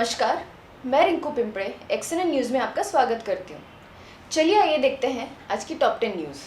नमस्कार, मैं रिंकू पिंपड़े एक्सएनएन न्यूज़ में आपका स्वागत करती हूँ। चलिए आइए देखते हैं आज की टॉप 10 न्यूज़।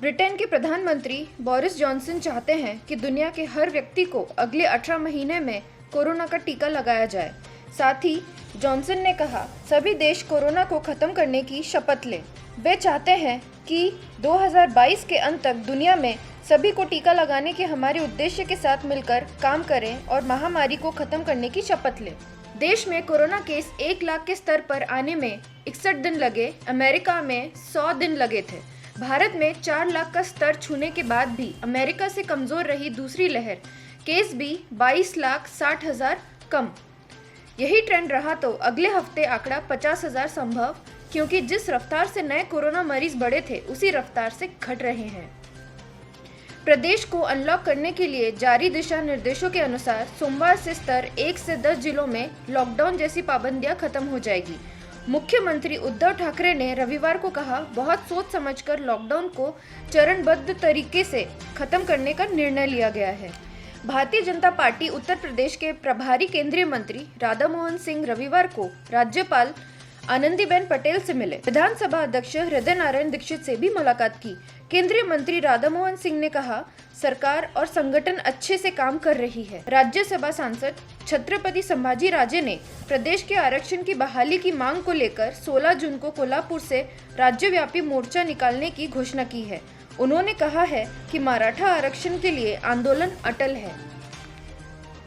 ब्रिटेन के प्रधानमंत्री बोरिस जॉनसन चाहते हैं कि दुनिया के हर व्यक्ति को अगले 18 महीने में कोरोना का टीका लगाया जाए। साथ ही जॉनसन ने कहा, सभी देश कोरोना को खत्म करने की शपथ लें। वे चाहते हैं कि 2022 के अंत तक दुनिया में सभी को टीका लगाने के हमारे उद्देश्य के साथ मिलकर काम करें और महामारी को खत्म करने की शपथ लें। देश में कोरोना केस 1 लाख के स्तर पर आने में 61 दिन लगे, अमेरिका में 100 दिन लगे थे। भारत में 4 लाख का स्तर छूने के बाद भी अमेरिका से कमजोर रही दूसरी लहर, केस भी 22,60,000 कम। यही ट्रेंड रहा तो अगले हफ्ते आंकड़ा 50,000 संभव, क्योंकि जिस रफ्तार से नए कोरोना मरीज बढ़े थे उसी रफ्तार से घट रहे हैं। प्रदेश को अनलॉक करने के लिए जारी दिशा निर्देशों के अनुसार सोमवार से स्तर 1 से 10 जिलों में लॉकडाउन जैसी पाबंदियां खत्म हो जाएगी। मुख्यमंत्री उद्धव ठाकरे ने रविवार को कहा, बहुत सोच समझकर लॉकडाउन को चरणबद्ध तरीके से खत्म करने का निर्णय लिया गया है। भारतीय जनता पार्टी उत्तर प्रदेश के प्रभारी केंद्रीय मंत्री राधा मोहन सिंह रविवार को राज्यपाल आनंदीबेन पटेल से मिले। विधानसभा अध्यक्ष हृदय नारायण दीक्षित से भी मुलाकात की। केंद्रीय मंत्री राधा मोहन सिंह ने कहा, सरकार और संगठन अच्छे से काम कर रही है। राज्यसभा सांसद छत्रपति संभाजी राजे ने प्रदेश के आरक्षण की बहाली की मांग को लेकर 16 जून को कोल्हापुर से राज्यव्यापी मोर्चा निकालने की घोषणा की है। उन्होंने कहा है कि मराठा आरक्षण के लिए आंदोलन अटल है।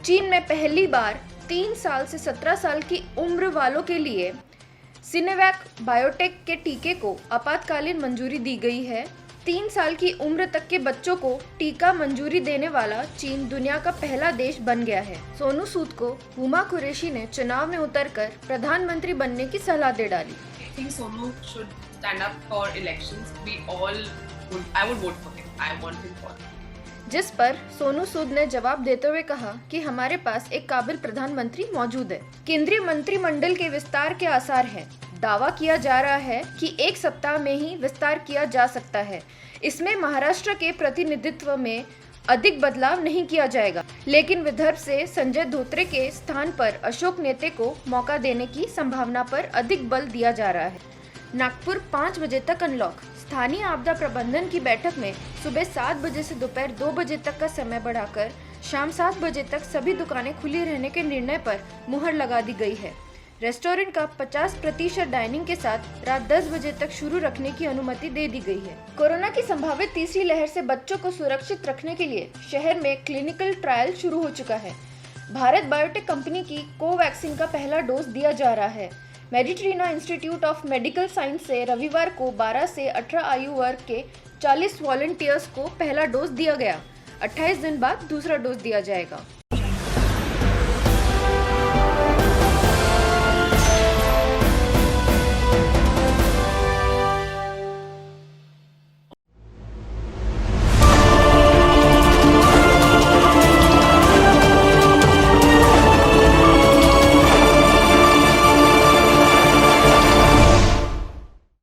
चीन में पहली बार 3 साल से 17 साल की उम्र वालों के लिए सिनेवैक बायोटेक के टीके को आपातकालीन मंजूरी दी गई है। 3 साल की उम्र तक के बच्चों को टीका मंजूरी देने वाला चीन दुनिया का पहला देश बन गया है। सोनू सूद को हुमा कुरैशी ने चुनाव में उतरकर प्रधानमंत्री बनने की सलाह दे डाली। I think Sonu should stand up for elections. I would vote for him. I want him for. जिस पर सोनू सूद ने जवाब देते हुए कहा कि हमारे पास एक काबिल प्रधानमंत्री मौजूद है। केंद्रीय मंत्रिमंडल के विस्तार के आसार हैं। दावा किया जा रहा है कि 1 सप्ताह में ही विस्तार किया जा सकता है। इसमें महाराष्ट्र के प्रतिनिधित्व में अधिक बदलाव नहीं किया जाएगा, लेकिन विदर्भ से संजय धोत्रे के स्थान पर अशोक नेते को मौका देने की संभावना पर अधिक बल दिया जा रहा है। नागपुर 5 बजे तक अनलॉक। स्थानीय आपदा प्रबंधन की बैठक में सुबह 7 बजे से दोपहर 2 बजे तक का समय बढ़ाकर शाम 7 बजे तक सभी दुकानें खुली रहने के निर्णय पर मुहर लगा दी गई है। रेस्टोरेंट का 50% डाइनिंग के साथ रात 10 बजे तक शुरू रखने की अनुमति दे दी गई है। कोरोना की संभावित तीसरी लहर से बच्चों को सुरक्षित रखने के लिए शहर में क्लिनिकल ट्रायल शुरू हो चुका है। भारत बायोटेक कंपनी की कोवैक्सीन का पहला डोज दिया जा रहा है। Meditrina institute of medical science से रविवार को 12 से 18 आयु वर्ग के 40 वॉलंटियर्स को पहला डोज दिया गया। 28 दिन बाद दूसरा डोज दिया जाएगा।